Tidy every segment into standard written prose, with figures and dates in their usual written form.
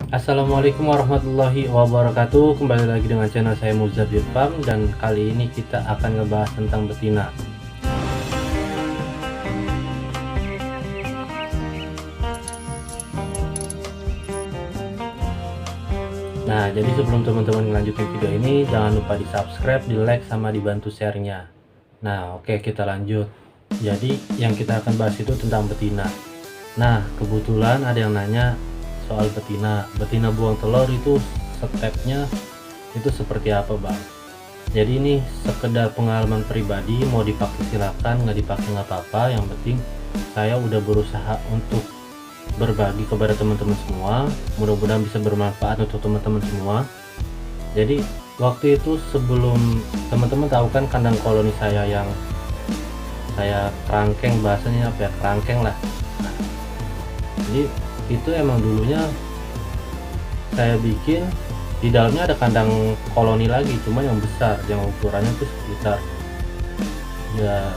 Assalamualaikum warahmatullahi wabarakatuh. Kembali lagi dengan channel saya Muzabir Farm, dan kali ini kita akan ngebahas tentang betina. Nah, jadi sebelum teman-teman melanjutkan video ini, jangan lupa di subscribe, di like, sama dibantu share-nya. Nah, oke, kita lanjut. Jadi yang kita akan bahas itu tentang betina. Nah, kebetulan ada yang nanya soal betina buang telur itu stepnya itu seperti apa, Bang? Jadi ini sekedar pengalaman pribadi, mau dipakai silakan, nggak dipakai nggak apa-apa. Yang penting saya udah berusaha untuk berbagi kepada teman-teman semua, mudah-mudahan bisa bermanfaat untuk teman-teman semua. Jadi waktu itu sebelum teman-teman tahu kan kandang koloni saya yang saya kerangkeng, bahasanya apa ya, kerangkeng lah. Nah, jadi itu emang dulunya saya bikin di dalamnya ada kandang koloni lagi, cuma yang besar, yang ukurannya tuh sekitar ya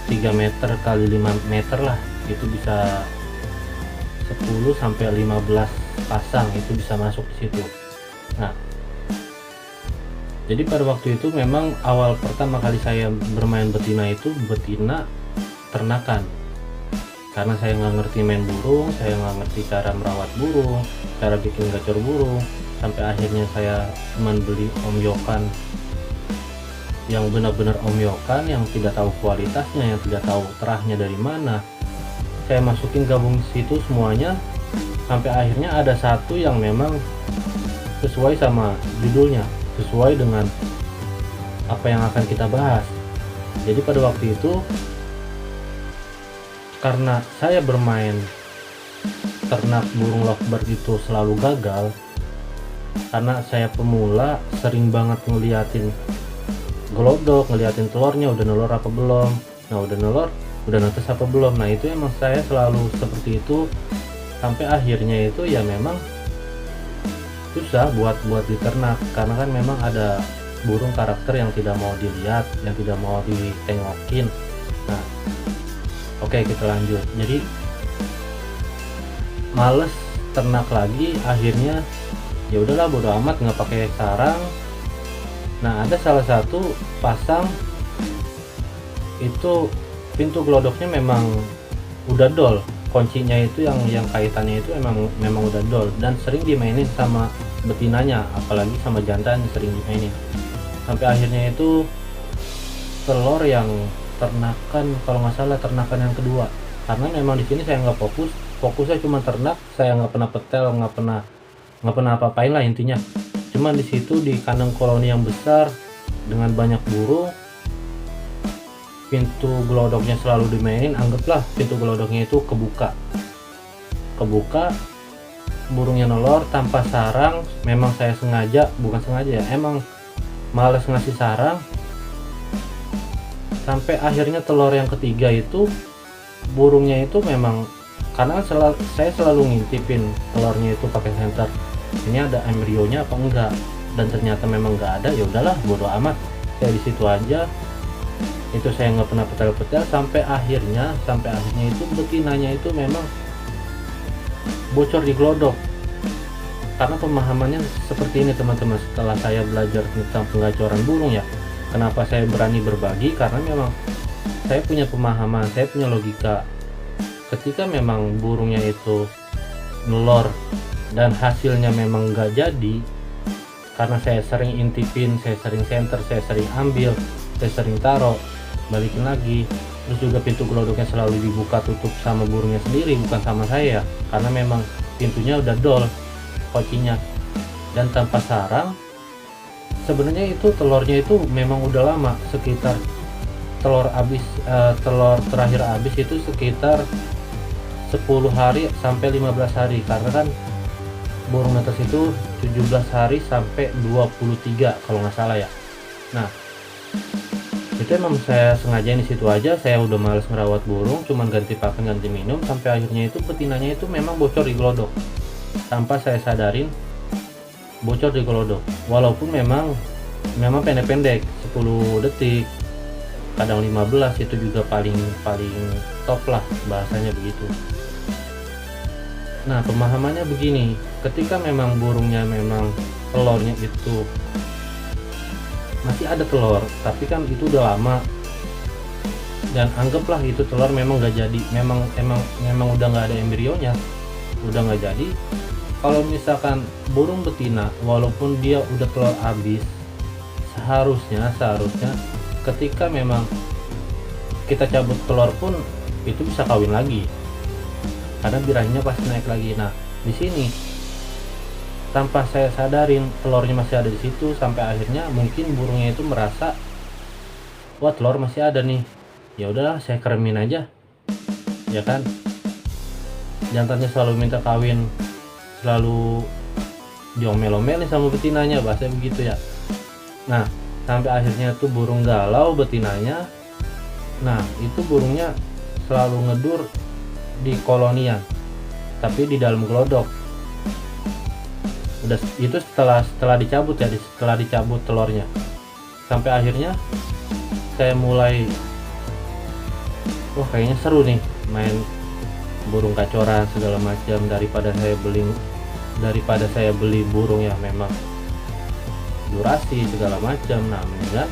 3 meter kali 5 meter lah, itu bisa 10 sampai 15 pasang itu bisa masuk di situ. Nah, jadi pada waktu itu memang awal pertama kali saya bermain betina itu betina ternakan, karena saya nggak ngerti main burung, saya nggak ngerti cara merawat burung, cara bikin gacor burung, sampai akhirnya saya cuman beli omyokan yang benar-benar omyokan, yang tidak tahu kualitasnya, yang tidak tahu terahnya dari mana. Saya masukin gabung situ semuanya, sampai akhirnya ada satu yang memang sesuai sama judulnya, sesuai dengan apa yang akan kita bahas. Jadi pada waktu itu karena saya bermain ternak burung lovebird itu selalu gagal, karena saya pemula, sering banget ngeliatin gelodok, ngeliatin telurnya udah nelor apa belum, nah udah nelor udah netes apa belum. Nah itu emang saya selalu seperti itu, sampai akhirnya itu ya memang susah buat diternak, karena kan memang ada burung karakter yang tidak mau dilihat, yang tidak mau ditengokin. Nah, oke, kita lanjut. Jadi males ternak lagi, akhirnya ya udahlah bodo amat, nggak pakai sarang. Nah, ada salah satu pasang itu pintu gelodoknya memang udah dol, kuncinya itu yang kaitannya itu memang udah dol, dan sering dimainin sama betinanya, apalagi sama jantannya sering dimainin. Sampai akhirnya itu telur yang ternakan, kalau nggak salah ternakan yang kedua, karena memang di sini saya nggak fokusnya cuma ternak, saya nggak pernah petel, nggak pernah apa-apain lah intinya. Cuman di situ di kandang koloni yang besar dengan banyak burung, pintu gelodoknya selalu dimainin. Anggaplah pintu gelodoknya itu kebuka, burungnya nelor tanpa sarang. Memang saya sengaja, bukan sengaja ya, emang males ngasih sarang. Sampai akhirnya telur yang ketiga itu burungnya itu memang, karena saya selalu ngintipin telurnya itu pakai senter, ini ada embrionya apa enggak, dan ternyata memang enggak ada. Ya udahlah bodo amat, saya di situ aja. Itu saya nggak pernah petel-petel sampai akhirnya itu betinanya itu memang bocor di glodok. Karena pemahamannya seperti ini teman-teman, setelah saya belajar tentang penggacoran burung ya, kenapa saya berani berbagi, karena memang saya punya pemahaman, saya punya logika. Ketika memang burungnya itu nelor dan hasilnya memang nggak jadi, karena saya sering intipin, saya sering senter, saya sering ambil, saya sering taruh, balikin lagi, terus juga pintu gelodoknya selalu dibuka tutup sama burungnya sendiri, bukan sama saya, karena memang pintunya udah dol kocinya, dan tanpa sarang. Sebenarnya itu telurnya itu memang udah lama, sekitar telur terakhir habis itu sekitar 10 hari sampai 15 hari, karena kan burung netes itu 17 hari sampai 23 kalau nggak salah ya. Nah, itu emang saya sengaja di situ aja, saya udah males ngerawat burung, cuman ganti pakan, ganti minum, sampai akhirnya itu betinanya itu memang bocor di glodok tanpa saya sadarin, bocor di glodok. Walaupun memang pendek-pendek 10 detik, kadang 15, itu juga paling top lah bahasanya begitu. Nah, pemahamannya begini, ketika memang burungnya memang telurnya itu masih ada telur, tapi kan itu udah lama, dan anggaplah itu telur memang nggak jadi, memang udah nggak ada embrionya, udah nggak jadi. Kalau misalkan burung betina, walaupun dia udah telur habis, seharusnya ketika memang kita cabut telur pun itu bisa kawin lagi, karena birahinya pasti naik lagi. Nah, di sini tanpa saya sadarin telurnya masih ada di situ, sampai akhirnya mungkin burungnya itu merasa, wah telur masih ada nih, ya udahlah saya keremin aja, ya kan. Jantannya selalu minta kawin, selalu diomel-omelin sama betinanya, bahasa begitu ya. Nah, sampai akhirnya tuh burung galau betinanya. Nah, itu burungnya selalu ngedur di kolonian, tapi di dalam gelodok. Udah itu setelah dicabut ya, setelah dicabut telurnya. Sampai akhirnya saya mulai, wah kayaknya seru nih main burung kacoran segala macam, daripada saya beli burung yang memang durasi segala macam. Nah, mendingan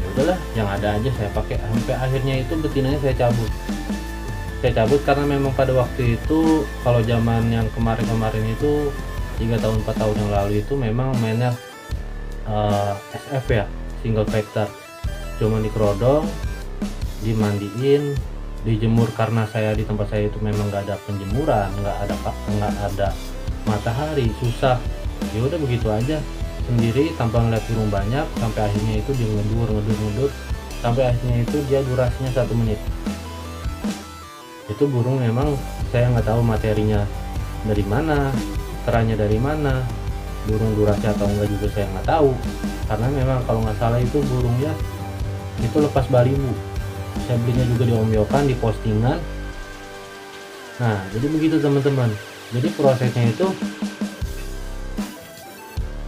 ya udahlah yang ada aja saya pakai. Sampai akhirnya itu betinanya saya cabut karena memang pada waktu itu, kalau zaman yang kemarin itu 3 tahun 4 tahun yang lalu itu memang mainnya SF ya, single factor, cuma dikerodong, dimandiin, dijemur, karena saya di tempat saya itu memang nggak ada penjemuran, nggak ada matahari, susah. Ya udah begitu aja sendiri tanpa ngeliat burung banyak, sampai akhirnya itu dia ngedur, sampai akhirnya itu dia durasinya 1 menit. Itu burung memang saya nggak tahu materinya dari mana, teranya dari mana, burung durasi atau enggak juga saya nggak tahu, karena memang kalau nggak salah itu burungnya itu lepas balibu. Saya belinya juga di Om Yokan, di postingan. Nah, jadi begitu teman-teman. Jadi prosesnya itu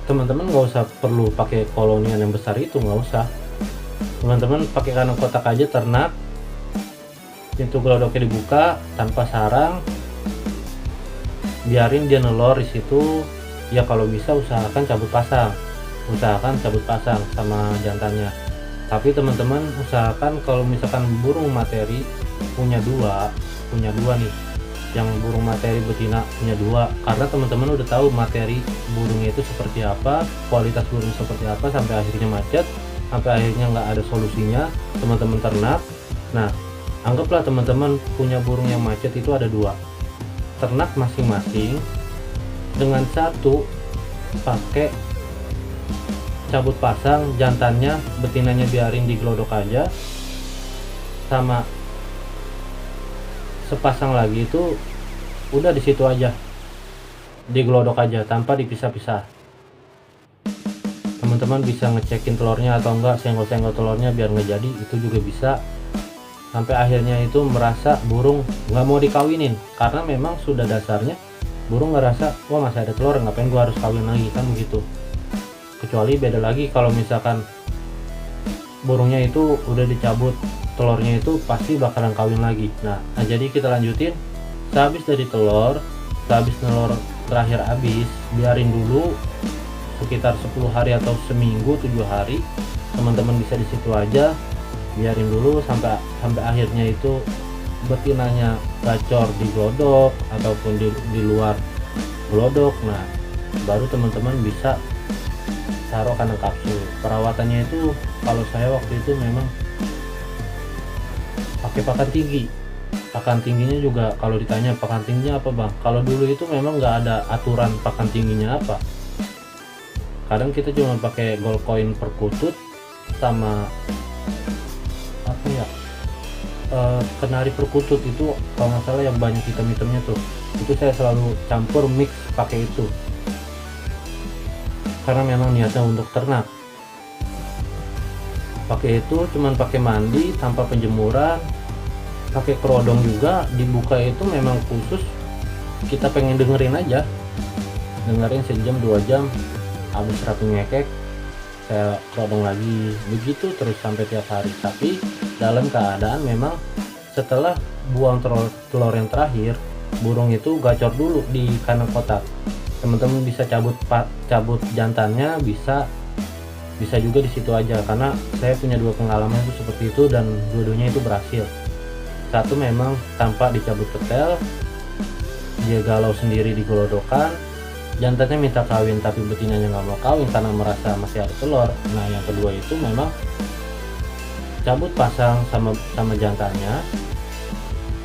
teman-teman nggak usah perlu pakai kolonian yang besar itu, nggak usah. Teman-teman pakai kandang kotak aja, ternak, pintu gelodoknya dibuka tanpa sarang, biarin dia nelor di situ. Ya kalau bisa usahakan cabut pasang sama jantannya. Tapi teman-teman usahakan kalau misalkan burung materi punya dua nih, yang burung materi betina punya 2, karena teman-teman udah tahu materi burungnya itu seperti apa, kualitas burung seperti apa, sampai akhirnya macet, sampai akhirnya nggak ada solusinya teman-teman ternak. Nah, anggaplah teman-teman punya burung yang macet itu ada 2, ternak masing-masing dengan 1 pakai cabut pasang, jantannya betinanya biarin di gelodok aja, sama sepasang lagi itu udah di situ aja, di gelodok aja tanpa dipisah-pisah. Teman-teman bisa ngecekin telurnya atau enggak, senggol-senggol telurnya biar nggak jadi, itu juga bisa. Sampai akhirnya itu merasa burung nggak mau dikawinin, karena memang sudah dasarnya burung ngerasa, wah masih ada telur, ngapain gua harus kawin lagi, kan begitu. Kecuali beda lagi kalau misalkan burungnya itu udah dicabut telurnya, itu pasti bakalan kawin lagi. Nah, jadi kita lanjutin. Sehabis dari telur, sehabis telur terakhir habis, biarin dulu sekitar 10 hari atau seminggu 7 hari. Teman-teman bisa di situ aja, biarin dulu sampai akhirnya itu betinanya gacor di glodok ataupun di luar glodok. Nah, baru teman-teman bisa taruh kandang kapsul. Perawatannya itu kalau saya waktu itu memang pakai pakan tinggi. Pakan tingginya juga, kalau ditanya pakan tingginya apa bang, kalau dulu itu memang nggak ada aturan pakan tingginya apa. Kadang kita cuma pakai gold coin perkutut sama apa ya, kenari perkutut itu kalau nggak salah yang banyak hitam-hitamnya tuh, itu saya selalu campur mix pakai itu, karena memang niatnya untuk ternak. Pakai itu cuman pakai mandi tanpa penjemuran, pakai kerodong juga, dibuka itu memang khusus kita pengen dengerin aja, dengerin sejam 2 jam, habis rapi ngekek saya kerodong lagi, begitu terus sampai tiap hari. Tapi dalam keadaan memang setelah buang telur yang terakhir, burung itu gacor dulu di kandang kotak. Teman-teman bisa cabut jantannya, bisa juga di situ aja, karena saya punya 2 pengalaman itu seperti itu dan dua-duanya itu berhasil. Satu memang tanpa dicabut ketel, dia galau sendiri di golodokan, jantannya minta kawin tapi betinanya nggak mau kawin karena merasa masih ada telur. Nah yang kedua itu memang cabut pasang sama jantannya,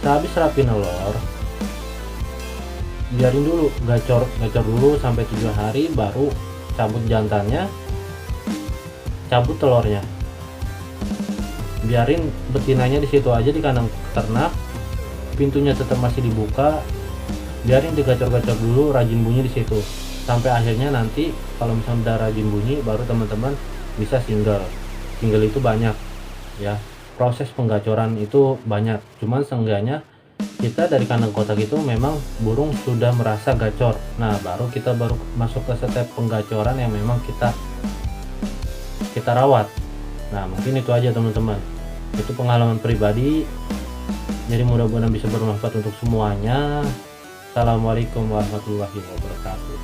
sehabis rapi nelor biarin dulu gacor dulu sampai 7 hari, baru cabut jantannya, cabut telurnya, biarin betinanya di situ aja di kandang ternak, pintunya tetap masih dibuka, biarin digacor-gacor dulu, rajin bunyi di situ sampai akhirnya nanti kalau misalnya udah rajin bunyi baru teman-teman bisa single itu banyak ya. Proses penggacoran itu banyak, cuman seenggaknya kita dari kandang kotak itu memang burung sudah merasa gacor, nah kita baru masuk ke step penggacoran yang memang kita rawat. Nah mungkin itu aja teman-teman, itu pengalaman pribadi, jadi mudah-mudahan bisa bermanfaat untuk semuanya. Assalamualaikum warahmatullahi wabarakatuh.